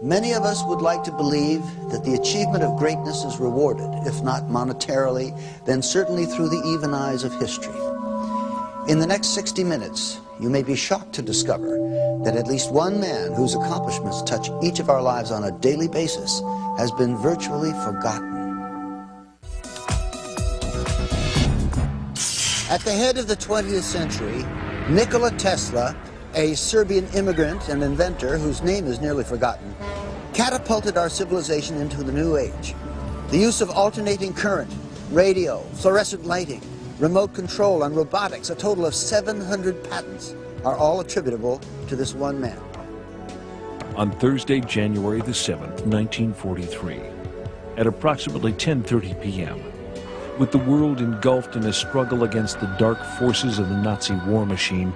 Many of us would like to believe that the achievement of greatness is rewarded, if not monetarily, then certainly through the even eyes of history. In the next 60 minutes, you may be shocked to discover that at least one man whose accomplishments touch each of our lives on a daily basis has been virtually forgotten. At the head of the 20th century, Nikola Tesla, a Serbian immigrant and inventor whose name is nearly forgotten, catapulted our civilization into the new age. The use of alternating current, radio, fluorescent lighting, remote control, and robotics, a total of 700 patents, are all attributable to this one man. On Thursday, January the 7th, 1943, at approximately 10:30 p.m., with the world engulfed in a struggle against the dark forces of the Nazi war machine,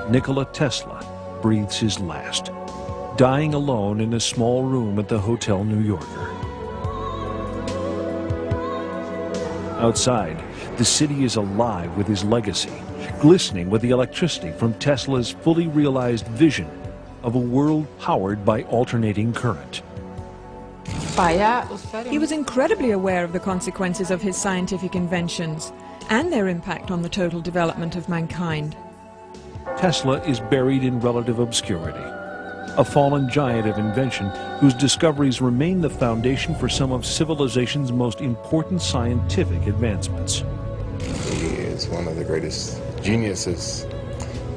Nikola Tesla breathes his last, dying alone in a small room at the Hotel New Yorker. Outside, the city is alive with his legacy, glistening with the electricity from Tesla's fully realized vision of a world powered by alternating current. He was incredibly aware of the consequences of his scientific inventions and their impact on the total development of mankind. Tesla is buried in relative obscurity, a fallen giant of invention whose discoveries remain the foundation for some of civilization's most important scientific advancements. He is one of the greatest geniuses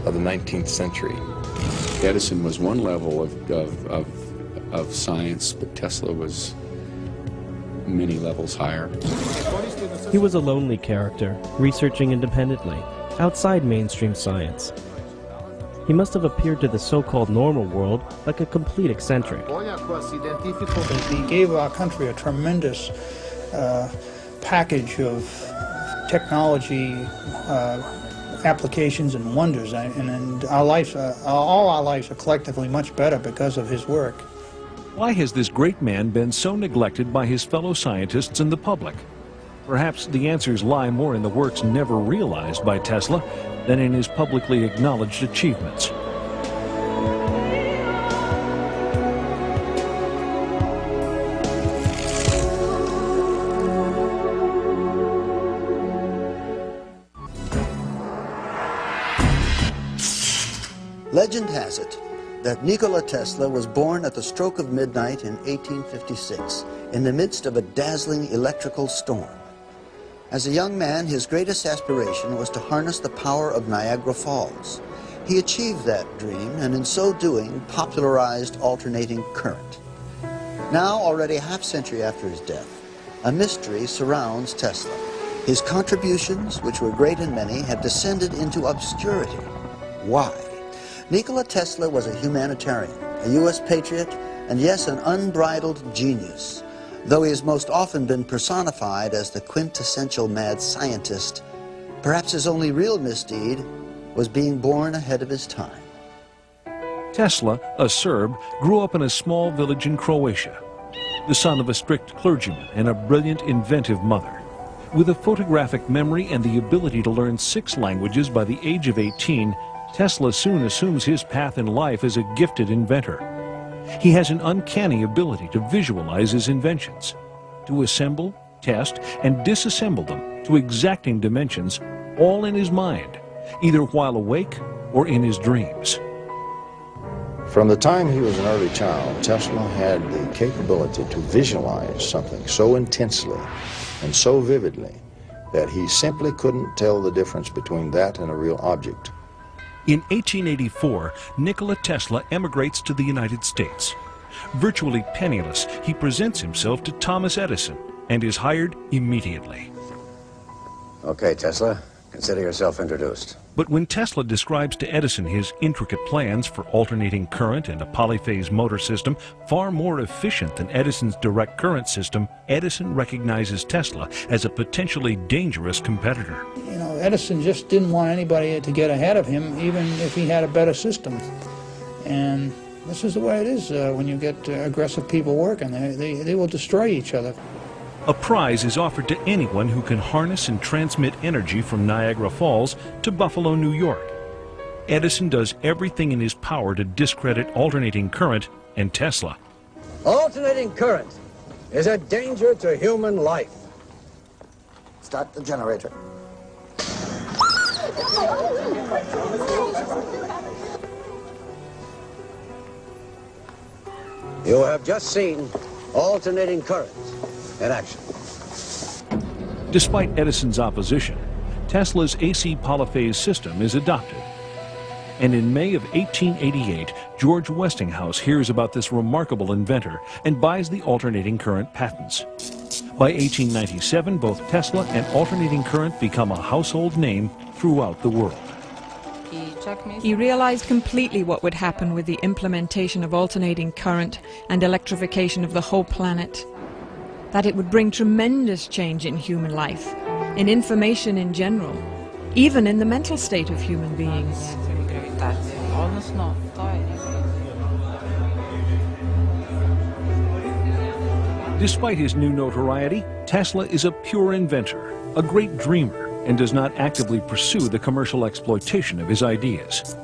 of the 19th century. Edison was one level of science, but Tesla was many levels higher. He was a lonely character, researching independently, outside mainstream science. He must have appeared to the so-called normal world like a complete eccentric. He gave our country a tremendous package of technology, applications and wonders, and our lives, all our lives are collectively much better because of his work. Why has this great man been so neglected by his fellow scientists and the public? Perhaps the answers lie more in the works never realized by Tesla than in his publicly acknowledged achievements. Legend has it that Nikola Tesla was born at the stroke of midnight in 1856 in the midst of a dazzling electrical storm. As a young man, his greatest aspiration was to harness the power of Niagara Falls. He achieved that dream, and in so doing, popularized alternating current. Now, already a half-century after his death, a mystery surrounds Tesla. His contributions, which were great and many, have descended into obscurity. Why? Nikola Tesla was a humanitarian, a U.S. patriot, and yes, an unbridled genius. Though he has most often been personified as the quintessential mad scientist, perhaps his only real misdeed was being born ahead of his time. Tesla, a Serb, grew up in a small village in Croatia, the son of a strict clergyman and a brilliant, inventive mother. With a photographic memory and the ability to learn 6 languages by the age of 18, Tesla soon assumes his path in life as a gifted inventor. He has an uncanny ability to visualize his inventions, to assemble, test, and disassemble them to exacting dimensions, all in his mind, either while awake or in his dreams. From the time he was an early child, Tesla had the capability to visualize something so intensely and so vividly that he simply couldn't tell the difference between that and a real object. In 1884, Nikola Tesla emigrates to the United States. Virtually penniless, he presents himself to Thomas Edison and is hired immediately. Okay, Tesla, consider yourself introduced. But when Tesla describes to Edison his intricate plans for alternating current and a polyphase motor system far more efficient than Edison's direct current system, Edison recognizes Tesla as a potentially dangerous competitor. You know, Edison just didn't want anybody to get ahead of him, even if he had a better system. And this is the way it is when you get aggressive people working. They will destroy each other. A prize is offered to anyone who can harness and transmit energy from Niagara Falls to Buffalo, New York. Edison does everything in his power to discredit alternating current and Tesla. Alternating current is a danger to human life. Start the generator. You have just seen alternating current in action. Despite Edison's opposition, Tesla's AC polyphase system is adopted. And in May of 1888, George Westinghouse hears about this remarkable inventor and buys the alternating current patents. By 1897, both Tesla and alternating current become a household name throughout the world. He realized completely what would happen with the implementation of alternating current and electrification of the whole planet. That it would bring tremendous change in human life, in information in general, even in the mental state of human beings. Despite his new notoriety, Tesla is a pure inventor, a great dreamer, and does not actively pursue the commercial exploitation of his ideas.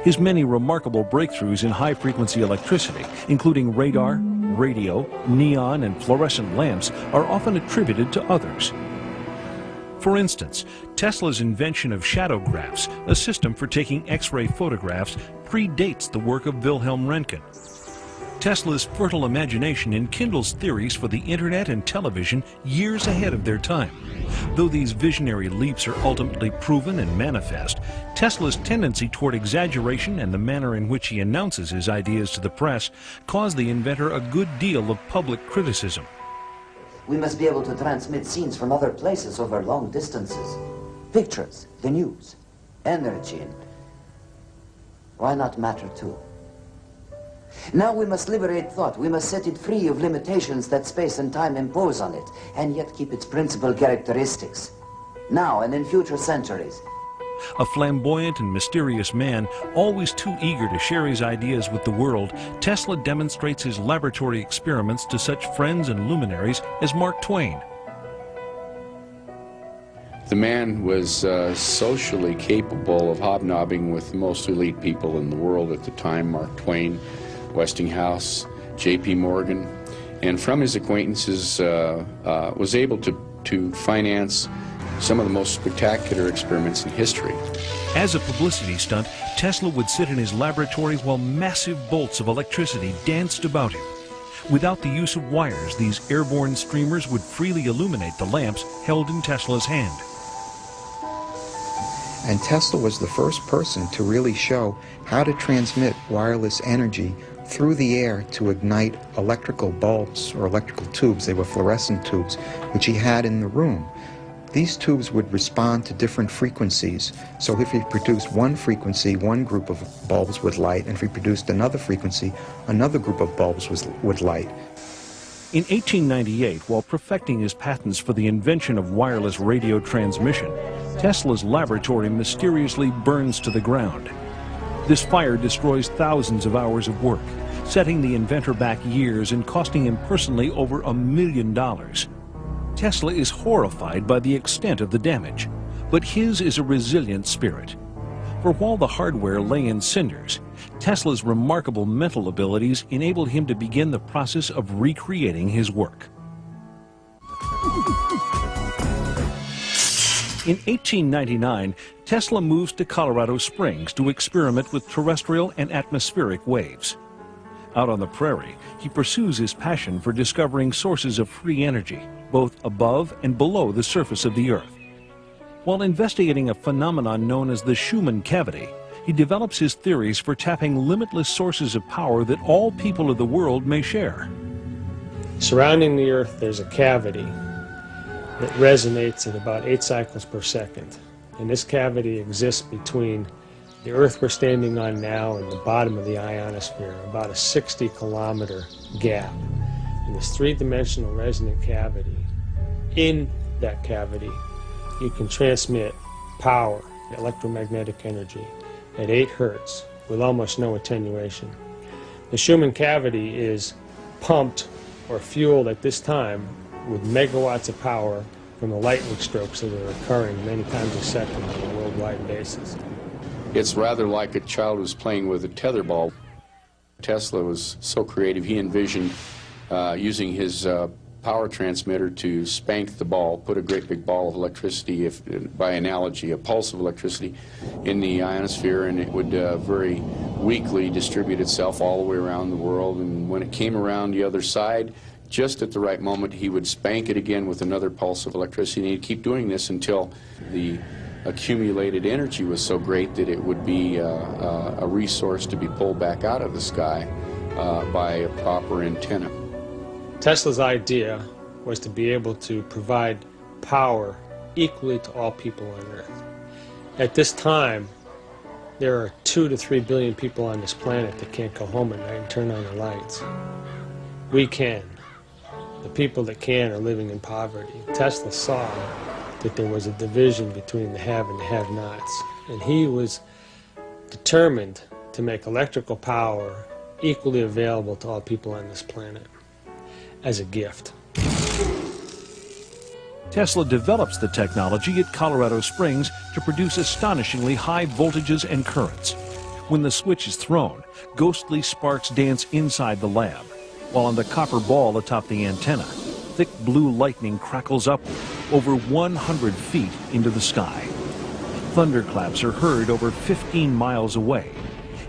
His many remarkable breakthroughs in high-frequency electricity, including radar, radio, neon, and fluorescent lamps, are often attributed to others. For instance, Tesla's invention of shadowgraphs, a system for taking X-ray photographs, predates the work of Wilhelm Röntgen. Tesla's fertile imagination enkindles theories for the internet and television years ahead of their time. Though these visionary leaps are ultimately proven and manifest, Tesla's tendency toward exaggeration and the manner in which he announces his ideas to the press cause the inventor a good deal of public criticism. We must be able to transmit scenes from other places over long distances. Pictures, the news, energy, and why not matter too? Now we must liberate thought. We must set it free of limitations that space and time impose on it, and yet keep its principal characteristics, now and in future centuries. A flamboyant and mysterious man, always too eager to share his ideas with the world, Tesla demonstrates his laboratory experiments to such friends and luminaries as Mark Twain. The man was socially capable of hobnobbing with the most elite people in the world at the time, Mark Twain, Westinghouse, J.P. Morgan, and from his acquaintances was able to finance some of the most spectacular experiments in history. As a publicity stunt, Tesla would sit in his laboratories while massive bolts of electricity danced about him. Without the use of wires, these airborne streamers would freely illuminate the lamps held in Tesla's hand. And Tesla was the first person to really show how to transmit wireless energy through the air to ignite electrical bulbs or electrical tubes. They were fluorescent tubes, which he had in the room. These tubes would respond to different frequencies. So if he produced one frequency, one group of bulbs would light, and if he produced another frequency, another group of bulbs would light. In 1898, while perfecting his patents for the invention of wireless radio transmission, Tesla's laboratory mysteriously burns to the ground. This fire destroys thousands of hours of work, setting the inventor back years and costing him personally over $1 million. Tesla is horrified by the extent of the damage, but his is a resilient spirit. For while the hardware lay in cinders, Tesla's remarkable mental abilities enabled him to begin the process of recreating his work. In 1899, Tesla moves to Colorado Springs to experiment with terrestrial and atmospheric waves. Out on the prairie, he pursues his passion for discovering sources of free energy, both above and below the surface of the Earth. While investigating a phenomenon known as the Schumann cavity, he develops his theories for tapping limitless sources of power that all people of the world may share. Surrounding the Earth, there's a cavity that resonates at about 8 cycles per second. And this cavity exists between the Earth we're standing on now and the bottom of the ionosphere, about a 60-kilometer gap. In this three-dimensional resonant cavity, in that cavity, you can transmit power, electromagnetic energy, at 8 hertz with almost no attenuation. The Schumann cavity is pumped or fueled at this time with megawatts of power from the lightning strokes that are occurring many times a second on a worldwide basis. It's rather like a child who's playing with a tetherball. Tesla was so creative, he envisioned using his power transmitter to spank the ball, put a great big ball of electricity, if by analogy a pulse of electricity, in the ionosphere, and it would very weakly distribute itself all the way around the world. And when it came around the other side, just at the right moment, he would spank it again with another pulse of electricity, and he'd keep doing this until the accumulated energy was so great that it would be a resource to be pulled back out of the sky by a proper antenna. Tesla's idea was to be able to provide power equally to all people on Earth. At this time, there are 2 to 3 billion people on this planet that can't go home at night and turn on their lights. We can. The people that can are living in poverty. Tesla saw that there was a division between the have and the have-nots, and he was determined to make electrical power equally available to all people on this planet as a gift. Tesla develops the technology at Colorado Springs to produce astonishingly high voltages and currents. When the switch is thrown, ghostly sparks dance inside the lab, while on the copper ball atop the antenna, thick blue lightning crackles upward over 100 feet into the sky. Thunderclaps are heard over 15 miles away.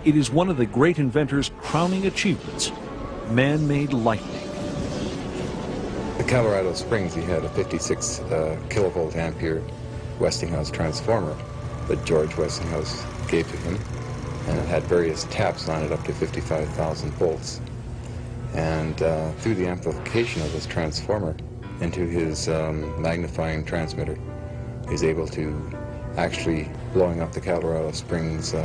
It is one of the great inventor's crowning achievements, man-made lightning. At Colorado Springs, he had a 56 kilovolt ampere Westinghouse transformer that George Westinghouse gave to him, and it had various taps on it up to 55,000 volts. And through the amplification of this transformer into his magnifying transmitter, he's able to actually blowing up the Colorado Springs,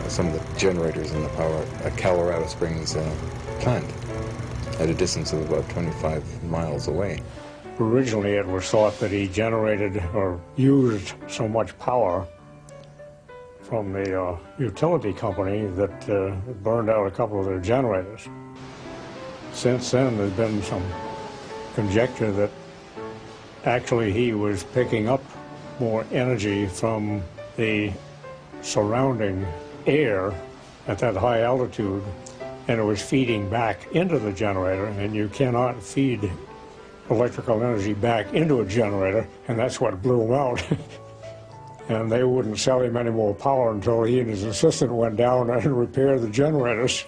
some of the generators in the power at Colorado Springs plant at a distance of about 25 miles away. Originally it was thought that he generated or used so much power from the utility company that it burned out a couple of their generators. Since then there's been some conjecture that actually he was picking up more energy from the surrounding air at that high altitude, and it was feeding back into the generator, and you cannot feed electrical energy back into a generator, and that's what blew him out. And they wouldn't sell him any more power until he and his assistant went down and repaired the generators.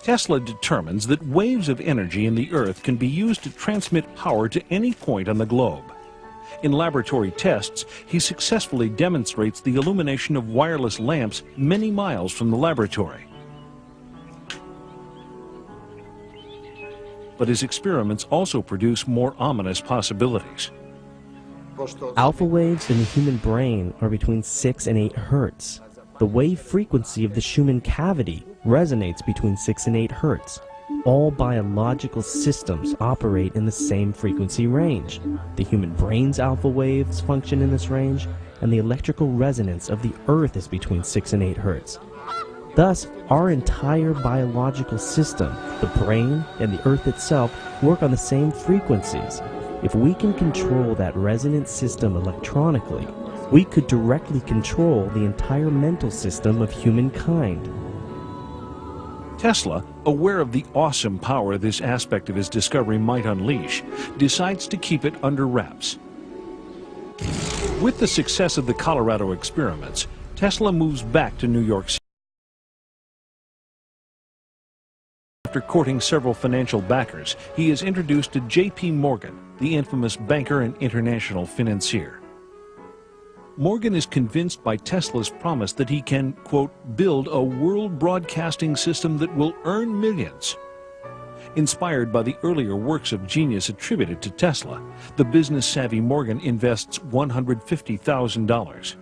Tesla determines that waves of energy in the Earth can be used to transmit power to any point on the globe. In laboratory tests, he successfully demonstrates the illumination of wireless lamps many miles from the laboratory. But his experiments also produce more ominous possibilities. Alpha waves in the human brain are between 6 and 8 hertz. The wave frequency of the Schumann cavity resonates between 6 and 8 hertz. All biological systems operate in the same frequency range. The human brain's alpha waves function in this range, and the electrical resonance of the Earth is between 6 and 8 hertz. Thus, our entire biological system, the brain and the Earth itself, work on the same frequencies. If we can control that resonance system electronically, we could directly control the entire mental system of humankind. Tesla, aware of the awesome power this aspect of his discovery might unleash, decides to keep it under wraps. With the success of the Colorado experiments, Tesla moves back to New York City. After courting several financial backers, he is introduced to J.P. Morgan, the infamous banker and international financier. Morgan is convinced by Tesla's promise that he can, quote, build a world broadcasting system that will earn millions. Inspired by the earlier works of genius attributed to Tesla, the business-savvy Morgan invests $150,000.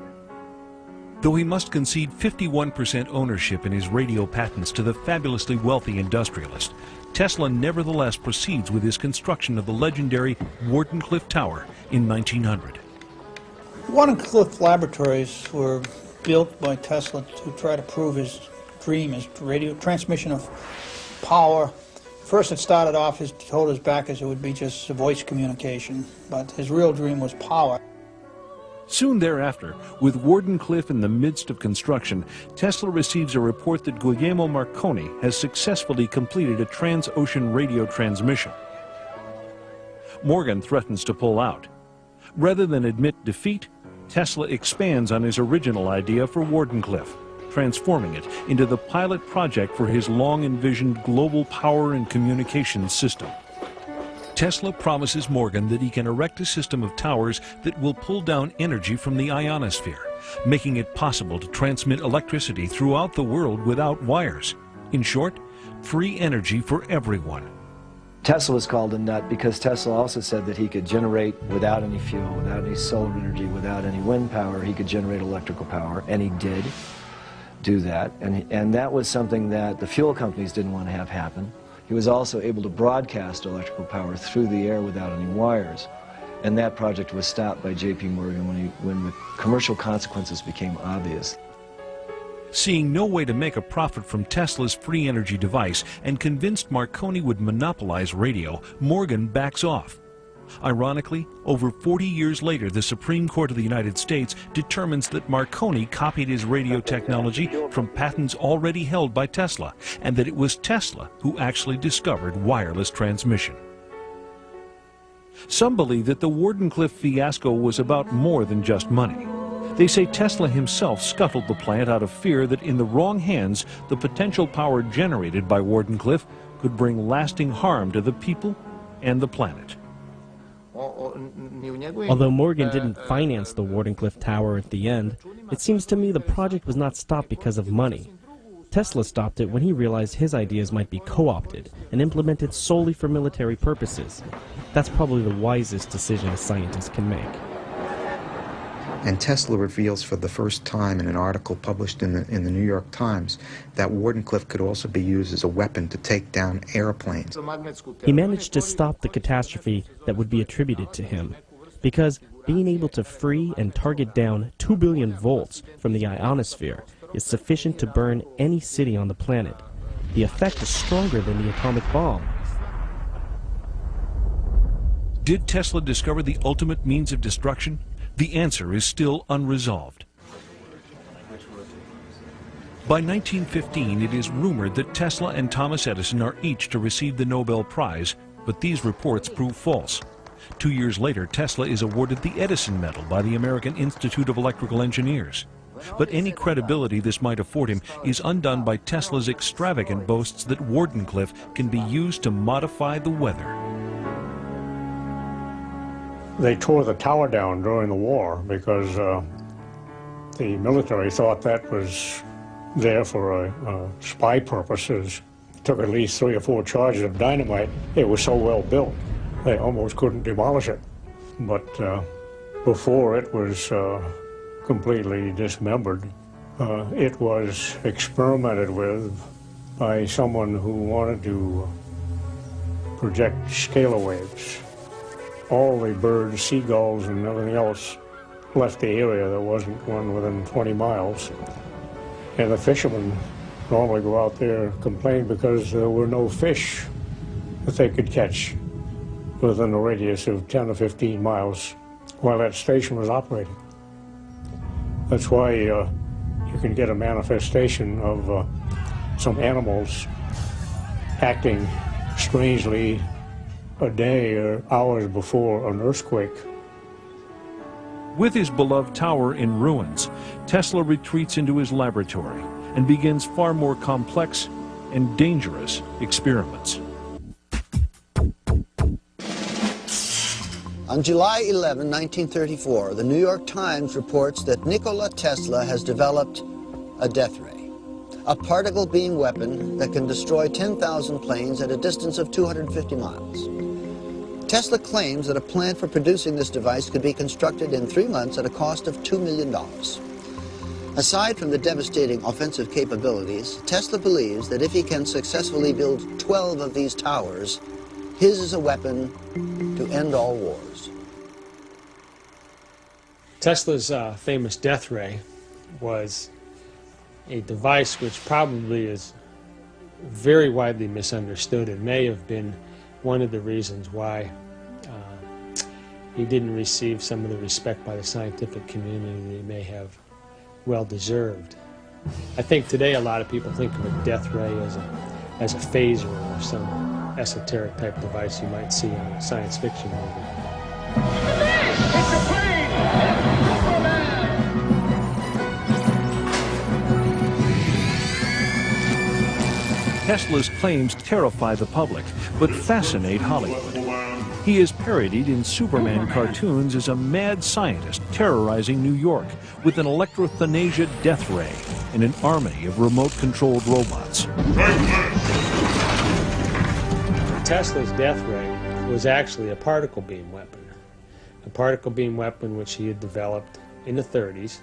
Though he must concede 51% ownership in his radio patents to the fabulously wealthy industrialist, Tesla nevertheless proceeds with his construction of the legendary Wardenclyffe Tower in 1900. Wardenclyffe laboratories were built by Tesla to try to prove his dream, his radio transmission of power. First it started off, he told his backers it would be just voice communication, but his real dream was power. Soon thereafter, with Wardenclyffe in the midst of construction, Tesla receives a report that Guglielmo Marconi has successfully completed a trans-ocean radio transmission. Morgan threatens to pull out. Rather than admit defeat, Tesla expands on his original idea for Wardenclyffe, transforming it into the pilot project for his long-envisioned global power and communications system. Tesla promises Morgan that he can erect a system of towers that will pull down energy from the ionosphere, making it possible to transmit electricity throughout the world without wires. In short, free energy for everyone. Tesla was called a nut because Tesla also said that he could generate without any fuel, without any solar energy, without any wind power. He could generate electrical power, and he did do that. And that was something that the fuel companies didn't want to have happen. He was also able to broadcast electrical power through the air without any wires. And that project was stopped by J.P. Morgan when the commercial consequences became obvious. Seeing no way to make a profit from Tesla's free energy device and convinced Marconi would monopolize radio, Morgan backs off. Ironically, over 40 years later, the Supreme Court of the United States determines that Marconi copied his radio technology from patents already held by Tesla, and that it was Tesla who actually discovered wireless transmission. Some believe that the Wardenclyffe fiasco was about more than just money. They say Tesla himself scuttled the plant out of fear that in the wrong hands, the potential power generated by Wardenclyffe could bring lasting harm to the people and the planet. Although Morgan didn't finance the Wardenclyffe Tower at the end, it seems to me the project was not stopped because of money. Tesla stopped it when he realized his ideas might be co-opted and implemented solely for military purposes. That's probably the wisest decision a scientist can make. And Tesla reveals for the first time in an article published in the New York Times that Wardenclyffe could also be used as a weapon to take down airplanes. He managed to stop the catastrophe that would be attributed to him, because being able to free and target down 2 billion volts from the ionosphere is sufficient to burn any city on the planet. The effect is stronger than the atomic bomb. Did Tesla discover the ultimate means of destruction? The answer is still unresolved. By 1915, it is rumored that Tesla and Thomas Edison are each to receive the Nobel Prize, but these reports prove false. 2 years later, Tesla is awarded the Edison Medal by the American Institute of Electrical Engineers. But any credibility this might afford him is undone by Tesla's extravagant boasts that Wardenclyffe can be used to modify the weather. They tore the tower down during the war because the military thought that was there for spy purposes. It took at least 3 or 4 charges of dynamite. It was so well built, they almost couldn't demolish it. But before it was completely dismembered, it was experimented with by someone who wanted to project scalar waves. All the birds, seagulls, and everything else left the area. There wasn't one within 20 miles. And the fishermen normally go out there and complain because there were no fish that they could catch within a radius of 10 or 15 miles while that station was operating. That's why you can get a manifestation of some animals acting strangely a day or hours before an earthquake. With his beloved tower in ruins, Tesla retreats into his laboratory and begins far more complex and dangerous experiments. On July 11, 1934, the New York Times reports that Nikola Tesla has developed a death ray, a particle beam weapon that can destroy 10,000 planes at a distance of 250 miles. Tesla claims that a plant for producing this device could be constructed in 3 months at a cost of $2 million. Aside from the devastating offensive capabilities, Tesla believes that if he can successfully build 12 of these towers, his is a weapon to end all wars. Tesla's famous death ray was a device which probably is very widely misunderstood and may have been one of the reasons why he didn't receive some of the respect by the scientific community that he may have well deserved. I think today a lot of people think of a death ray as a phaser or some esoteric type device you might see in a science fiction movie. Tesla's claims terrify the public, but fascinate Hollywood. He is parodied in Superman cartoons as a mad scientist terrorizing New York with an electrothanasia death ray and an army of remote-controlled robots. Tesla's death ray was actually a particle beam weapon. A particle beam weapon which he had developed in the 30s.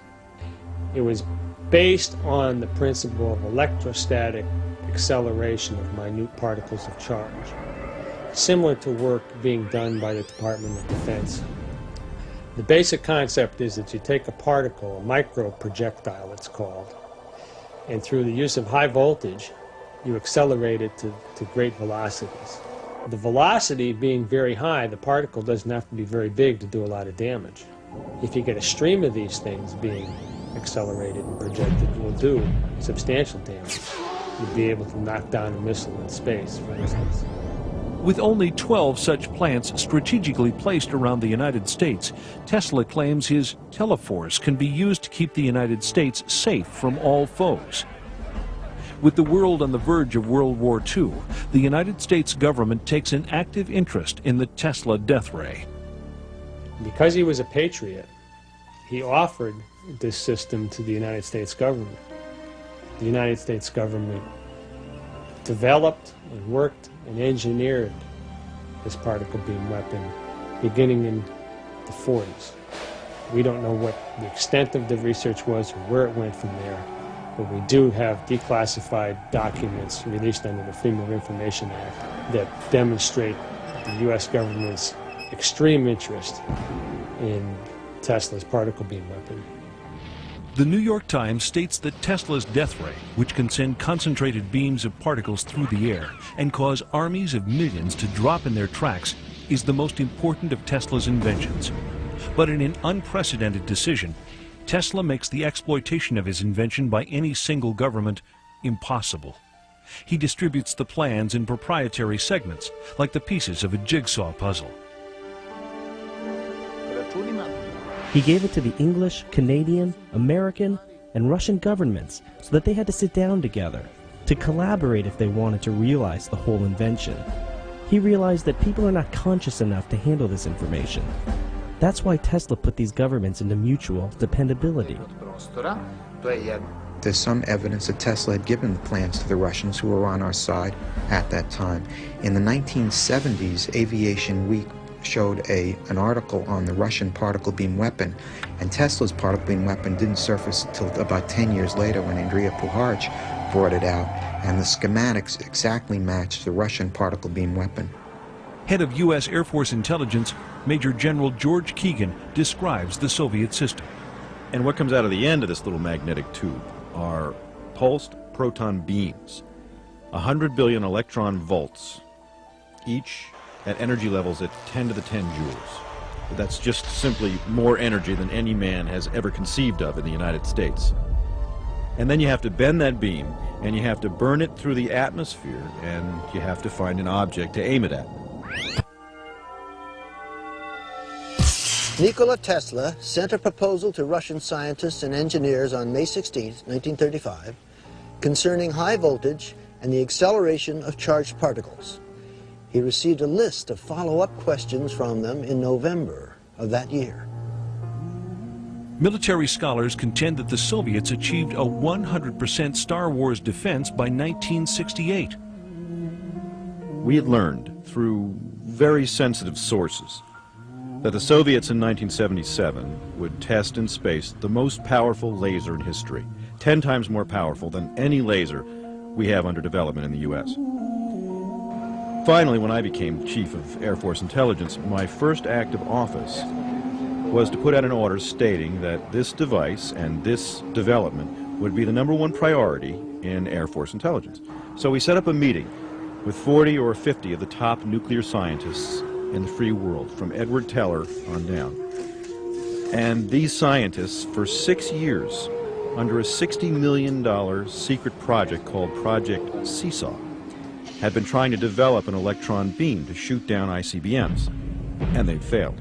It was based on the principle of electrostatic acceleration of minute particles of charge, similar to work being done by the Department of Defense. The basic concept is that you take a particle, a micro projectile it's called, and through the use of high voltage, you accelerate it to great velocities. The velocity being very high, the particle doesn't have to be very big to do a lot of damage. If you get a stream of these things being accelerated and projected, you will do substantial damage. You'd be able to knock down a missile in space, for instance. With only 12 such plants strategically placed around the United States, Tesla claims his teleforce can be used to keep the United States safe from all foes. With the world on the verge of World War II, the United States government takes an active interest in the Tesla death ray. Because he was a patriot, he offered this system to the United States government. The United States government developed and worked and engineered this particle beam weapon beginning in the 40s. We don't know what the extent of the research was or where it went from there, but we do have declassified documents released under the Freedom of Information Act that demonstrate the U.S. government's extreme interest in Tesla's particle beam weapon. The New York Times states that Tesla's death ray, which can send concentrated beams of particles through the air and cause armies of millions to drop in their tracks, is the most important of Tesla's inventions. But in an unprecedented decision, Tesla makes the exploitation of his invention by any single government impossible. He distributes the plans in proprietary segments, like the pieces of a jigsaw puzzle. He gave it to the English, Canadian, American, and Russian governments so that they had to sit down together, to collaborate if they wanted to realize the whole invention. He realized that people are not conscious enough to handle this information. That's why Tesla put these governments into mutual dependability. There's some evidence that Tesla had given the plans to the Russians who were on our side at that time. In the 1970s, Aviation Week showed an article on the Russian particle beam weapon, and Tesla's particle beam weapon didn't surface until about 10 years later when Andrija Puharich brought it out, and the schematics exactly matched the Russian particle beam weapon. Head of U.S. Air Force Intelligence, Major General George Keegan, describes the Soviet system. And what comes out of the end of this little magnetic tube are pulsed proton beams, 100 billion electron volts, each at energy levels at 10 to the 10 joules. That's just simply more energy than any man has ever conceived of in the United States. And then you have to bend that beam, and you have to burn it through the atmosphere, and you have to find an object to aim it at. Nikola Tesla sent a proposal to Russian scientists and engineers on May 16, 1935, concerning high voltage and the acceleration of charged particles. He received a list of follow-up questions from them in November of that year. Military scholars contend that the Soviets achieved a 100% Star Wars defense by 1968. We had learned through very sensitive sources that the Soviets in 1977 would test in space the most powerful laser in history, 10 times more powerful than any laser we have under development in the U.S. Finally, when I became Chief of Air Force Intelligence, my first act of office was to put out an order stating that this device and this development would be the #1 priority in Air Force Intelligence. So we set up a meeting with 40 or 50 of the top nuclear scientists in the free world, from Edward Teller on down. And these scientists, for 6 years, under a $60 million secret project called Project Seesaw, had been trying to develop an electron beam to shoot down ICBMs, and they failed.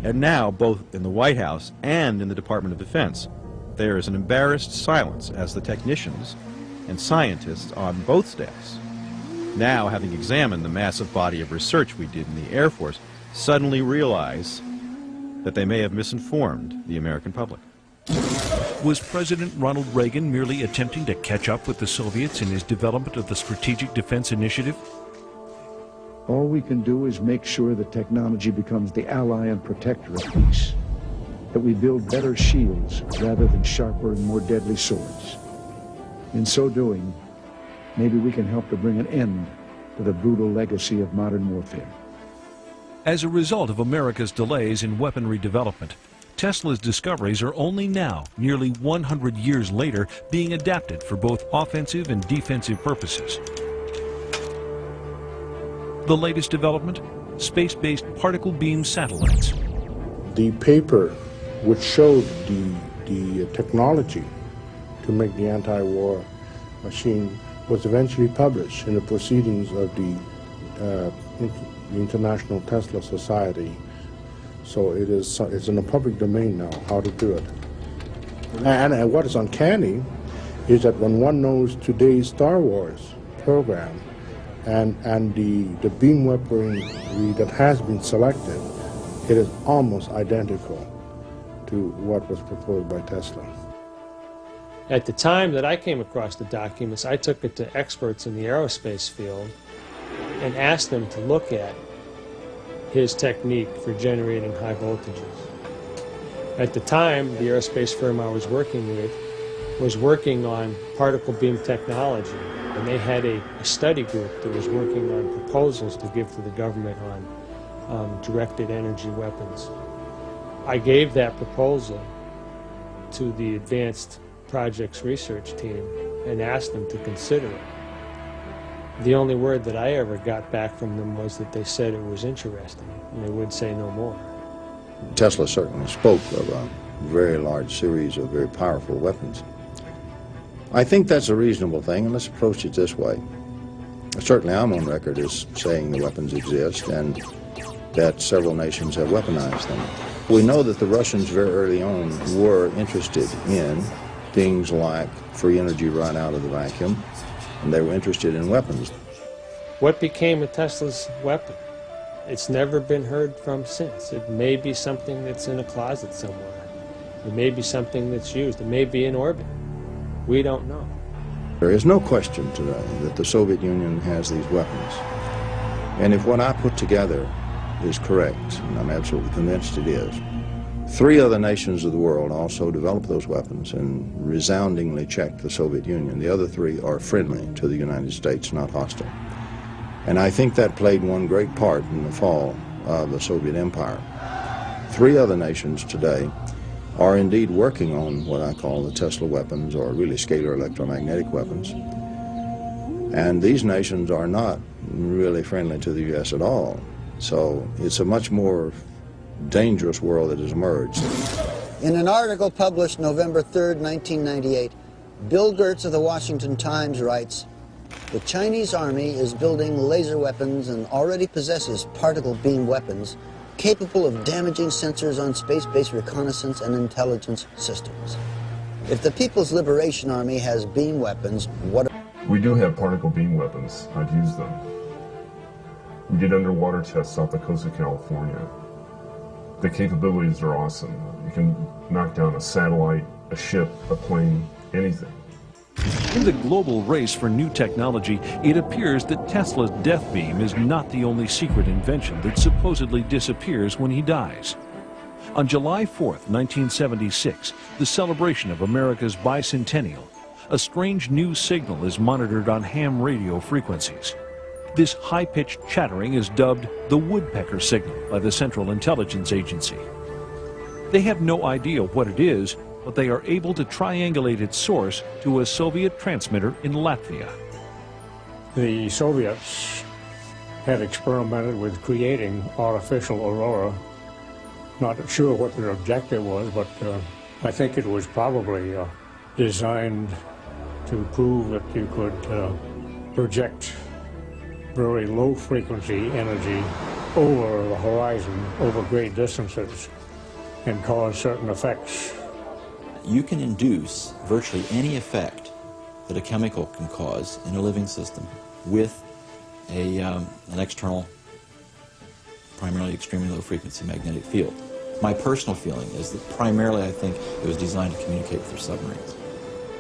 And now, both in the White House and in the Department of Defense, there is an embarrassed silence as the technicians and scientists on both staffs, now having examined the massive body of research we did in the Air Force, suddenly realize that they may have misinformed the American public. Was President Ronald Reagan merely attempting to catch up with the Soviets in his development of the Strategic Defense Initiative? All we can do is make sure that technology becomes the ally and protector of peace, that we build better shields rather than sharper and more deadly swords. In so doing, maybe we can help to bring an end to the brutal legacy of modern warfare. As a result of America's delays in weaponry development, Tesla's discoveries are only now, nearly 100 years later, being adapted for both offensive and defensive purposes. The latest development? Space-based particle beam satellites. The paper which showed the technology to make the anti-war machine was eventually published in the proceedings of the International Tesla Society. So it's in the public domain now how to do it. And what is uncanny is that when one knows today's Star Wars program and the beam weaponry that has been selected, it is almost identical to what was proposed by Tesla. At the time that I came across the documents, I took it to experts in the aerospace field and asked them to look at his technique for generating high voltages. At the time, the aerospace firm I was working with was working on particle beam technology, and they had a study group that was working on proposals to give to the government on directed energy weapons. I gave that proposal to the Advanced Projects Research team and asked them to consider it. The only word that I ever got back from them was that they said it was interesting, and they would say no more. Tesla certainly spoke of a very large series of very powerful weapons. I think that's a reasonable thing, and let's approach it this way. Certainly I'm on record as saying the weapons exist and that several nations have weaponized them. We know that the Russians very early on were interested in things like free energy right out of the vacuum, and they were interested in weapons. What became of Tesla's weapon? It's never been heard from since. It may be something that's in a closet somewhere. It may be something that's used. It may be in orbit. We don't know. There is no question today that the Soviet Union has these weapons. And if what I put together is correct, and I'm absolutely convinced it is, 3 other nations of the world also developed those weapons and resoundingly checked the Soviet Union. The other 3 are friendly to the United States, not hostile. And I think that played one great part in the fall of the Soviet Empire. 3 other nations today are indeed working on what I call the Tesla weapons, or really scalar electromagnetic weapons. And these nations are not really friendly to the U.S. at all. So it's a much more dangerous world that has emerged. In an article published November 3rd, 1998, Bill Gertz of the Washington Times writes, "The Chinese Army is building laser weapons and already possesses particle beam weapons capable of damaging sensors on space-based reconnaissance and intelligence systems. If the People's Liberation Army has beam weapons, what..." We do have particle beam weapons. I've used them. We did underwater tests off the coast of California. The capabilities are awesome. You can knock down a satellite, a ship, a plane, anything. In the global race for new technology, it appears that Tesla's death beam is not the only secret invention that supposedly disappears when he dies. On July 4th, 1976, the celebration of America's bicentennial, a strange new signal is monitored on ham radio frequencies. This high-pitched chattering is dubbed the woodpecker signal by the Central Intelligence Agency. They have no idea what it is, but they are able to triangulate its source to a Soviet transmitter in Latvia. The Soviets had experimented with creating artificial aurora. Not sure what their objective was, but I think it was probably designed to prove that you could project very low frequency energy over the horizon, over great distances, and cause certain effects. You can induce virtually any effect that a chemical can cause in a living system with an external, primarily extremely low frequency magnetic field. My personal feeling is that primarily I think it was designed to communicate with their submarines.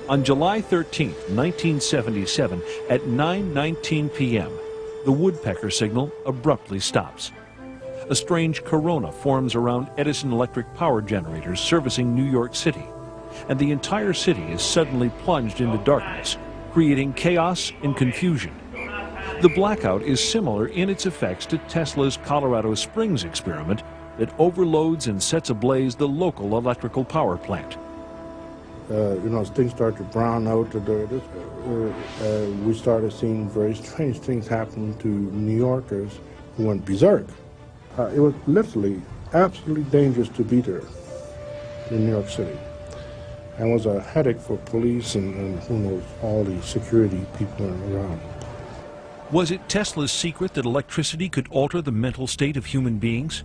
On July 13, 1977, at 9:19 p.m., the woodpecker signal abruptly stops. A strange corona forms around Edison electric power generators servicing New York City, and the entire city is suddenly plunged into darkness, creating chaos and confusion. The blackout is similar in its effects to Tesla's Colorado Springs experiment that overloads and sets ablaze the local electrical power plant. As things started to brown out, we started seeing very strange things happen to New Yorkers who went berserk. It was literally absolutely dangerous to be there in New York City. And it was a headache for police and who knows, all the security people around. Was it Tesla's secret that electricity could alter the mental state of human beings?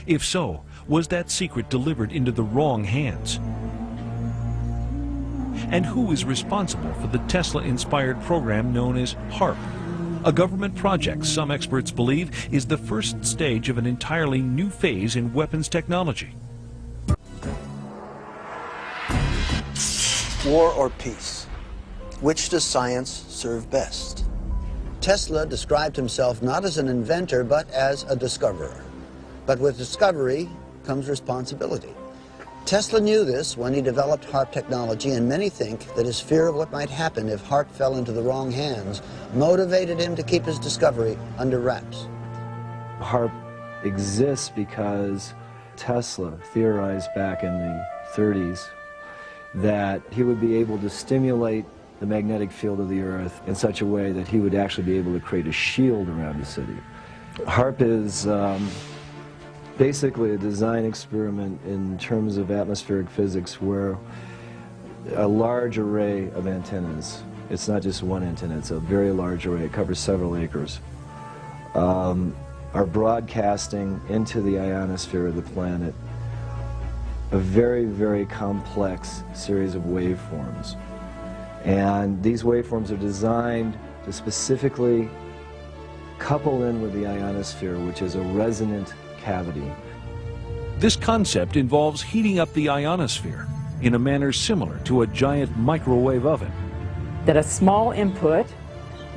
If so, was that secret delivered into the wrong hands? And who is responsible for the Tesla-inspired program known as HARP? A government project some experts believe is the first stage of an entirely new phase in weapons technology. War or peace? Which does science serve best? Tesla described himself not as an inventor, but as a discoverer. But with discovery comes responsibility. Tesla knew this when he developed HARP technology, and many think that his fear of what might happen if HARP fell into the wrong hands motivated him to keep his discovery under wraps. HARP exists because Tesla theorized back in the 30s that he would be able to stimulate the magnetic field of the Earth in such a way that he would actually be able to create a shield around the city. HARP is basically a design experiment in terms of atmospheric physics where a large array of antennas, it's not just one antenna, it's a very large array, it covers several acres, are broadcasting into the ionosphere of the planet a very, very complex series of waveforms. And these waveforms are designed to specifically couple in with the ionosphere, which is a resonant cavity. This concept involves heating up the ionosphere in a manner similar to a giant microwave oven. That a small input,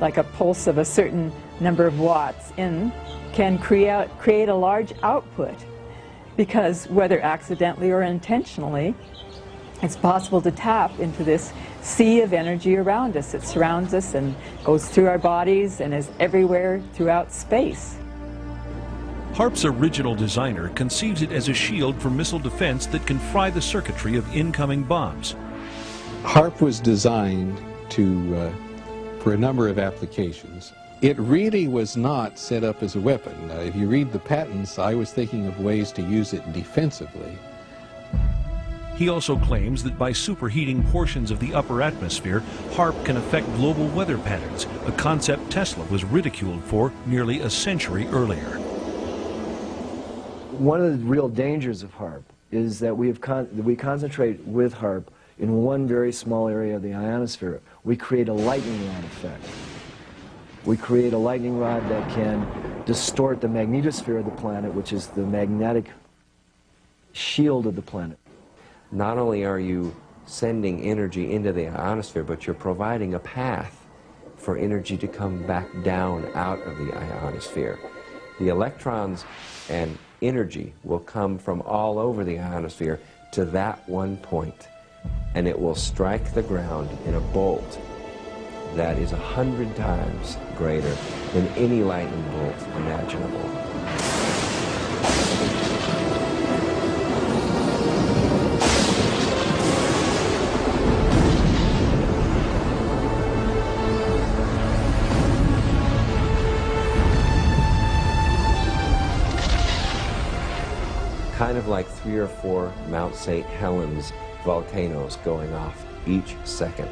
like a pulse of a certain number of watts in, can create a large output, because whether accidentally or intentionally, it's possible to tap into this sea of energy around us. It surrounds us and goes through our bodies and is everywhere throughout space. HARP's original designer conceives it as a shield for missile defense that can fry the circuitry of incoming bombs. HARP was designed for a number of applications. It really was not set up as a weapon. If you read the patents, I was thinking of ways to use it defensively. He also claims that by superheating portions of the upper atmosphere, HARP can affect global weather patterns, a concept Tesla was ridiculed for nearly a century earlier. One of the real dangers of HARP is that we concentrate with HARP in one very small area of the ionosphere. We create a lightning rod effect. We create a lightning rod that can distort the magnetosphere of the planet, which is the magnetic shield of the planet. Not only are you sending energy into the ionosphere, but you're providing a path for energy to come back down out of the ionosphere. The electrons and energy will come from all over the ionosphere to that one point, and it will strike the ground in a bolt that is 100 times greater than any lightning bolt imaginable. of like 3 or 4 Mount St. Helens volcanoes going off each second.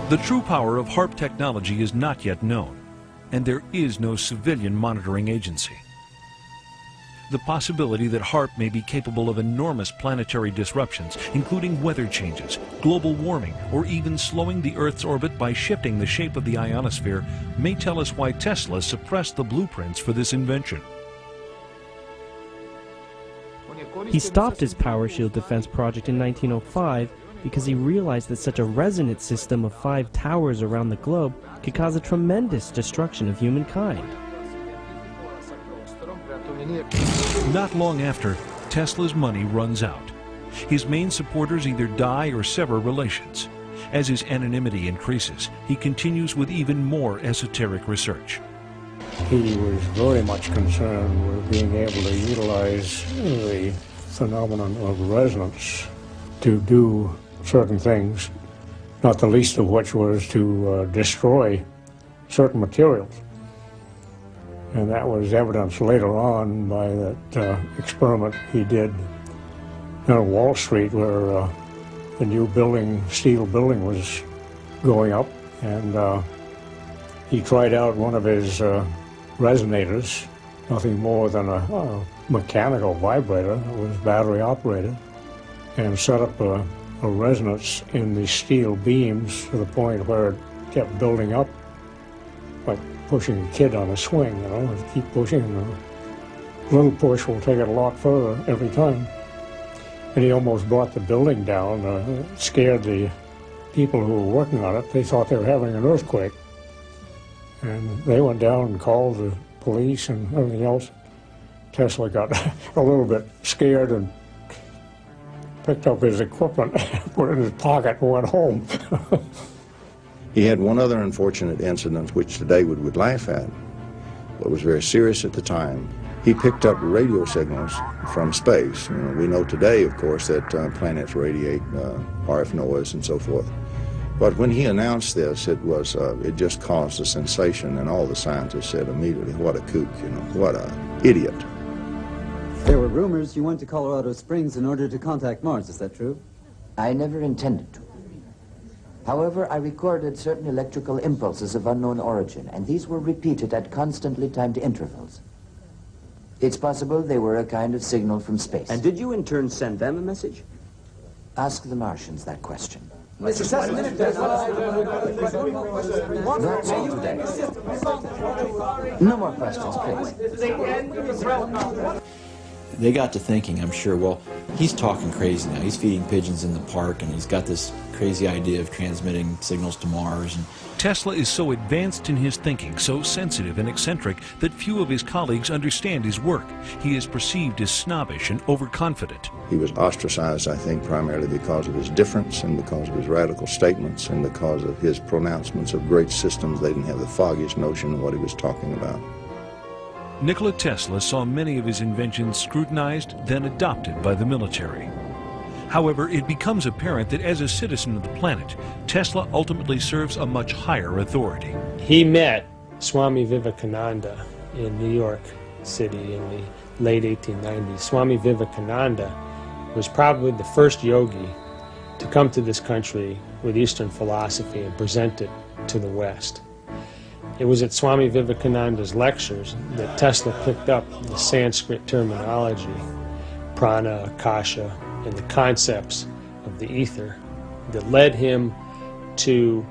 The true power of HAARP technology is not yet known, and there is no civilian monitoring agency. The possibility that HAARP may be capable of enormous planetary disruptions, including weather changes, global warming, or even slowing the Earth's orbit by shifting the shape of the ionosphere, may tell us why Tesla suppressed the blueprints for this invention. He stopped his power shield defense project in 1905 because he realized that such a resonant system of 5 towers around the globe could cause a tremendous destruction of humankind. Not long after, Tesla's money runs out. His main supporters either die or sever relations. As his anonymity increases, he continues with even more esoteric research. He was very much concerned with being able to utilize the phenomenon of resonance to do certain things, not the least of which was to destroy certain materials. And that was evidenced later on by that experiment he did on Wall Street, where the new building, steel building, was going up, and he tried out one of his resonators, nothing more than a mechanical vibrator that was battery operated, and set up a resonance in the steel beams to the point where it kept building up, like pushing a kid on a swing, you know, keep pushing, and a little push will take it a lot further every time. And he almost brought the building down, scared the people who were working on it. They thought they were having an earthquake. And they went down and called the police and everything else. Tesla got a little bit scared and picked up his equipment, put it in his pocket, and went home. He had one other unfortunate incident which today we would laugh at, but was very serious at the time. He picked up radio signals from space. You know, we know today, of course, that planets radiate RF noise and so forth. But when he announced this, it just caused a sensation, and all the scientists said immediately, "What a kook, you know, what an idiot." There were rumors you went to Colorado Springs in order to contact Mars, is that true? I never intended to. However, I recorded certain electrical impulses of unknown origin, and these were repeated at constantly timed intervals. It's possible they were a kind of signal from space. And did you in turn send them a message? Ask the Martians that question. Mr. Tesla, That's all today. No more questions, please. They got to thinking, I'm sure, well, he's talking crazy now. He's feeding pigeons in the park, and he's got this crazy idea of transmitting signals to Mars. And Tesla is so advanced in his thinking, so sensitive and eccentric, that few of his colleagues understand his work. He is perceived as snobbish and overconfident. He was ostracized, I think, primarily because of his difference and because of his radical statements and because of his pronouncements of great systems. They didn't have the foggiest notion of what he was talking about. Nikola Tesla saw many of his inventions scrutinized, then adopted by the military. However, it becomes apparent that as a citizen of the planet, Tesla ultimately serves a much higher authority. He met Swami Vivekananda in New York City in the late 1890s. Swami Vivekananda was probably the first yogi to come to this country with Eastern philosophy and present it to the West. It was at Swami Vivekananda's lectures that Tesla picked up the Sanskrit terminology, prana, akasha, and the concepts of the ether that led him to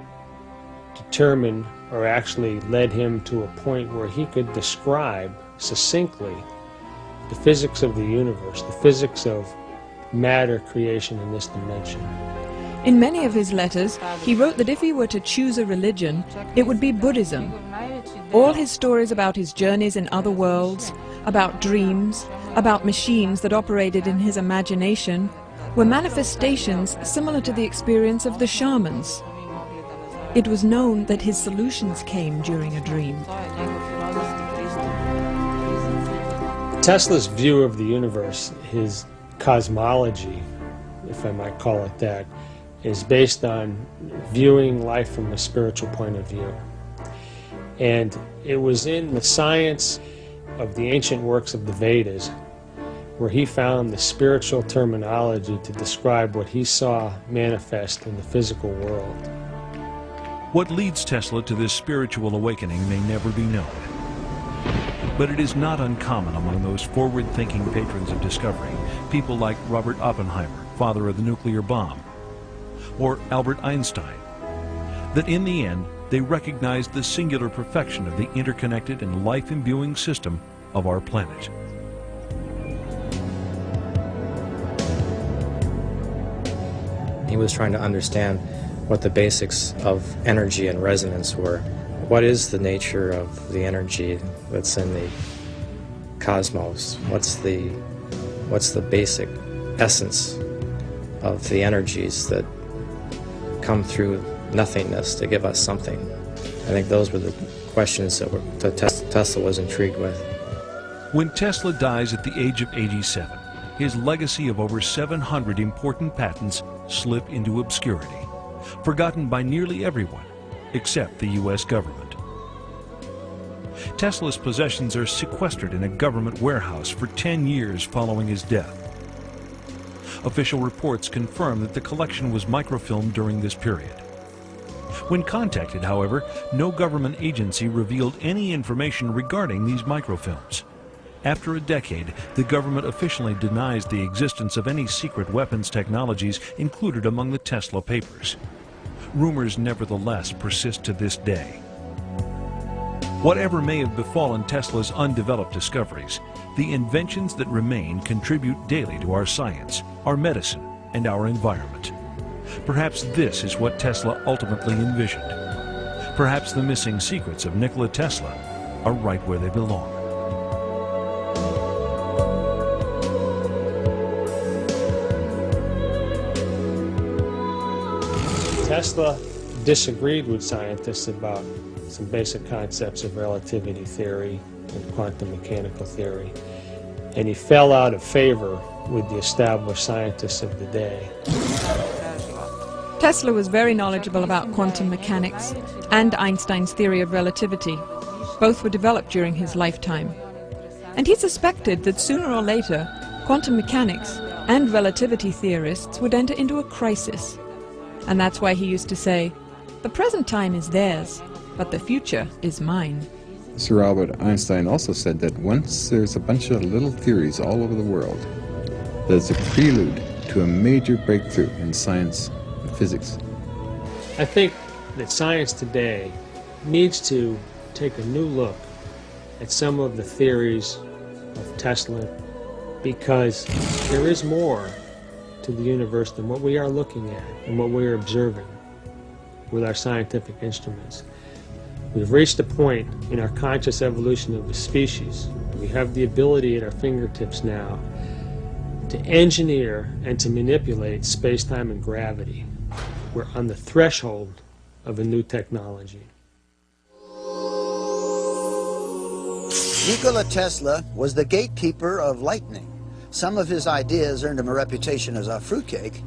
determine, or actually led him to a point where he could describe succinctly the physics of the universe, the physics of matter creation in this dimension. In many of his letters, he wrote that if he were to choose a religion, it would be Buddhism. All his stories about his journeys in other worlds, about dreams, about machines that operated in his imagination, were manifestations similar to the experience of the shamans. It was known that his solutions came during a dream. Tesla's view of the universe, his cosmology, if I might call it that, is based on viewing life from a spiritual point of view. And it was in the science of the ancient works of the Vedas, where he found the spiritual terminology to describe what he saw manifest in the physical world. What leads Tesla to this spiritual awakening may never be known. But it is not uncommon among those forward-thinking patrons of discovery, people like Robert Oppenheimer, father of the nuclear bomb, or Albert Einstein, that in the end they recognized the singular perfection of the interconnected and life-imbuing system of our planet. He was trying to understand what the basics of energy and resonance were. What is the nature of the energy that's in the cosmos? What's the basic essence of the energies that come through nothingness to give us something? I think those were the questions that Tesla was intrigued with. When Tesla dies at the age of 87, his legacy of over 700 important patents slip into obscurity, forgotten by nearly everyone except the U.S. government. Tesla's possessions are sequestered in a government warehouse for 10 years following his death. Official reports confirm that the collection was microfilmed during this period. When contacted, however, no government agency revealed any information regarding these microfilms. After a decade, the government officially denies the existence of any secret weapons technologies included among the Tesla papers. Rumors nevertheless persist to this day. Whatever may have befallen Tesla's undeveloped discoveries, the inventions that remain contribute daily to our science, our medicine, and our environment. Perhaps this is what Tesla ultimately envisioned. Perhaps the missing secrets of Nikola Tesla are right where they belong. Tesla disagreed with scientists about some basic concepts of relativity theory and quantum mechanical theory, and he fell out of favor with the established scientists of the day. Tesla was very knowledgeable about quantum mechanics and Einstein's theory of relativity. Both were developed during his lifetime. And he suspected that sooner or later, quantum mechanics and relativity theorists would enter into a crisis. And that's why he used to say, "The present time is theirs, but the future is mine." Sir Albert Einstein also said that once there's a bunch of little theories all over the world, there's a prelude to a major breakthrough in science and physics. I think that science today needs to take a new look at some of the theories of Tesla, because there is more to the universe than what we are looking at and what we are observing with our scientific instruments. We've reached a point in our conscious evolution of the species. We have the ability at our fingertips now to engineer and to manipulate space-time and gravity. We're on the threshold of a new technology. Nikola Tesla was the gatekeeper of lightning. Some of his ideas earned him a reputation as a fruitcake.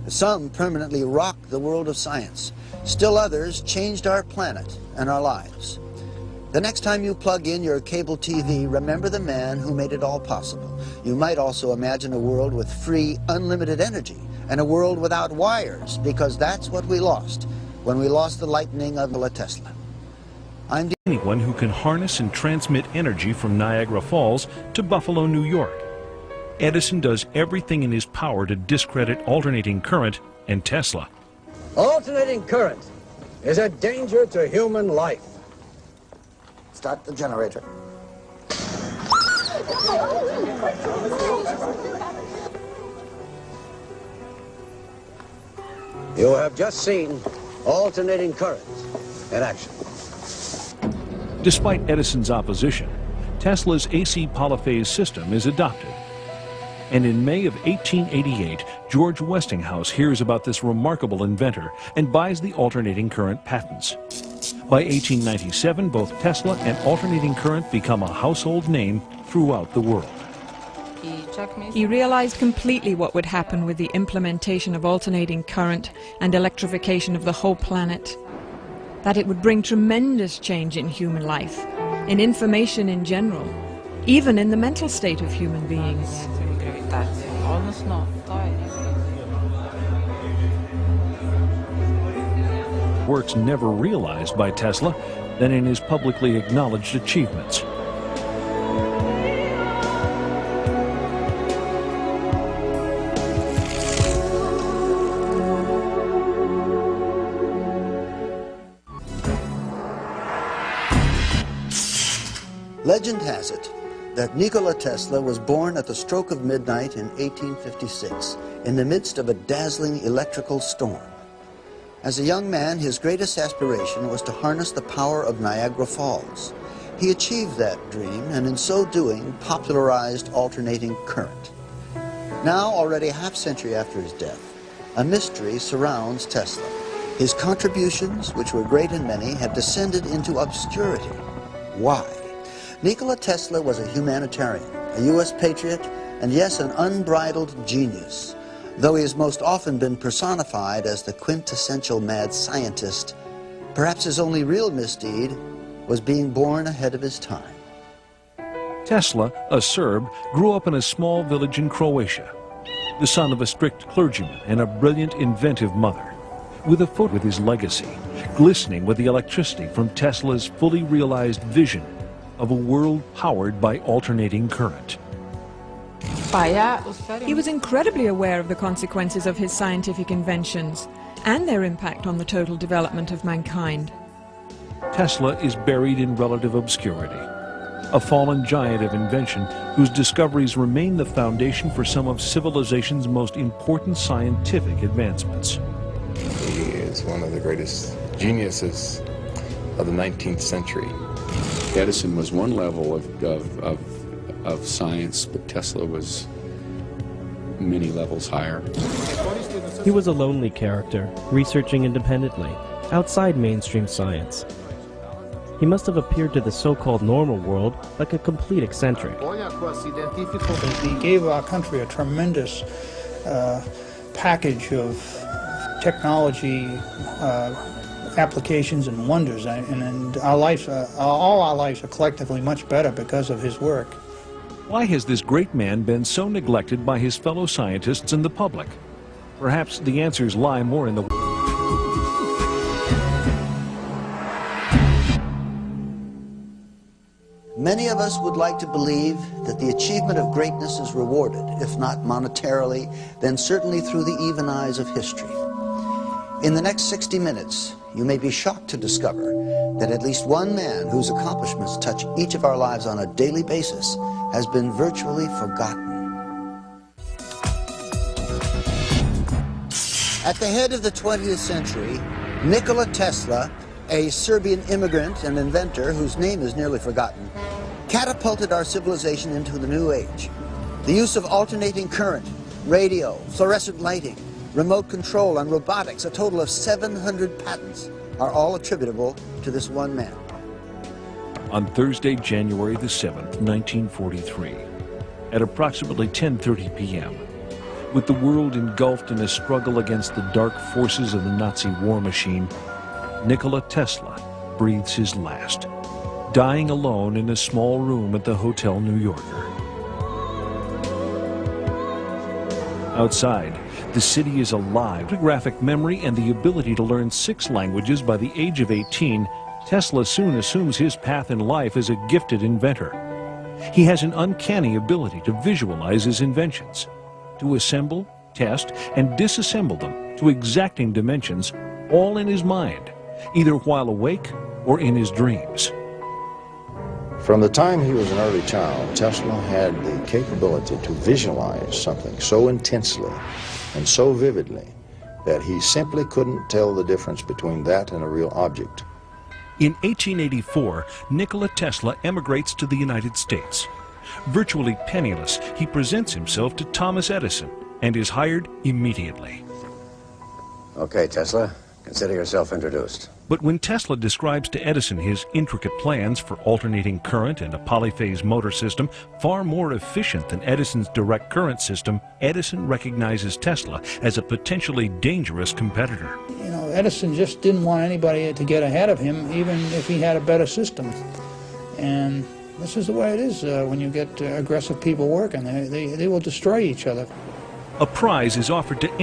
Some permanently rocked the world of science. Still others changed our planet and our lives. The next time you plug in your cable TV, remember the man who made it all possible. You might also imagine a world with free, unlimited energy, and a world without wires, because that's what we lost when we lost the lightning of Nikola Tesla. I'm anyone who can harness and transmit energy from Niagara Falls to Buffalo, New York. Edison does everything in his power to discredit alternating current and Tesla. Alternating current is a danger to human life. Start the generator. You have just seen alternating current in action. Despite Edison's opposition, Tesla's AC polyphase system is adopted. And in May of 1888, George Westinghouse hears about this remarkable inventor and buys the alternating current patents. By 1897, both Tesla and alternating current become a household name throughout the world. He realized completely what would happen with the implementation of alternating current and electrification of the whole planet. That it would bring tremendous change in human life, in information in general, even in the mental state of human beings. Works never realized by Tesla than in his publicly acknowledged achievements. Legend has it that Nikola Tesla was born at the stroke of midnight in 1856 in the midst of a dazzling electrical storm. As a young man, his greatest aspiration was to harness the power of Niagara Falls. He achieved that dream, and in so doing, popularized alternating current. Now, already a half-century after his death, a mystery surrounds Tesla. His contributions, which were great and many, have descended into obscurity. Why? Nikola Tesla was a humanitarian, a U.S. patriot, and yes, an unbridled genius. Though he has most often been personified as the quintessential mad scientist, perhaps his only real misdeed was being born ahead of his time. Tesla, a Serb, grew up in a small village in Croatia, the son of a strict clergyman and a brilliant, inventive mother, with a foot with his legacy, glistening with the electricity from Tesla's fully realized vision of a world powered by alternating current. He was incredibly aware of the consequences of his scientific inventions and their impact on the total development of mankind. Tesla is buried in relative obscurity, a fallen giant of invention whose discoveries remain the foundation for some of civilization's most important scientific advancements. He is one of the greatest geniuses of the 19th century. Edison was one level of science, but Tesla was many levels higher. He was a lonely character, researching independently, outside mainstream science. He must have appeared to the so-called normal world like a complete eccentric. He gave our country a tremendous package of technology, applications and wonders, and our lives, all our lives are collectively much better because of his work. Why has this great man been so neglected by his fellow scientists and the public? Perhaps the answers lie more in the... Many of us would like to believe that the achievement of greatness is rewarded, if not monetarily, then certainly through the even eyes of history. In the next 60 minutes, you may be shocked to discover that at least one man whose accomplishments touch each of our lives on a daily basis has been virtually forgotten. At the head of the 20th century, Nikola Tesla, a Serbian immigrant and inventor whose name is nearly forgotten, catapulted our civilization into the new age. The use of alternating current, radio, fluorescent lighting, remote control, and robotics, a total of 700 patents, are all attributable to this one man. On Thursday, January the 7th, 1943, at approximately 10:30 p.m., with the world engulfed in a struggle against the dark forces of the Nazi war machine, Nikola Tesla breathes his last, dying alone in a small room at the Hotel New Yorker. Outside, the city is alive. Photographic memory and the ability to learn 6 languages by the age of 18, Tesla soon assumes his path in life as a gifted inventor. He has an uncanny ability to visualize his inventions, to assemble, test, and disassemble them to exacting dimensions, all in his mind, either while awake or in his dreams. From the time he was an early child, Tesla had the capability to visualize something so intensely and so vividly that he simply couldn't tell the difference between that and a real object. In 1884, Nikola Tesla emigrates to the United States. Virtually penniless, he presents himself to Thomas Edison and is hired immediately. Okay, Tesla, consider yourself introduced. But when Tesla describes to Edison his intricate plans for alternating current and a polyphase motor system far more efficient than Edison's direct current system, Edison recognizes Tesla as a potentially dangerous competitor. You know, Edison just didn't want anybody to get ahead of him, even if he had a better system. And This is the way it is when you get aggressive people working. They will destroy each other. A prize is offered to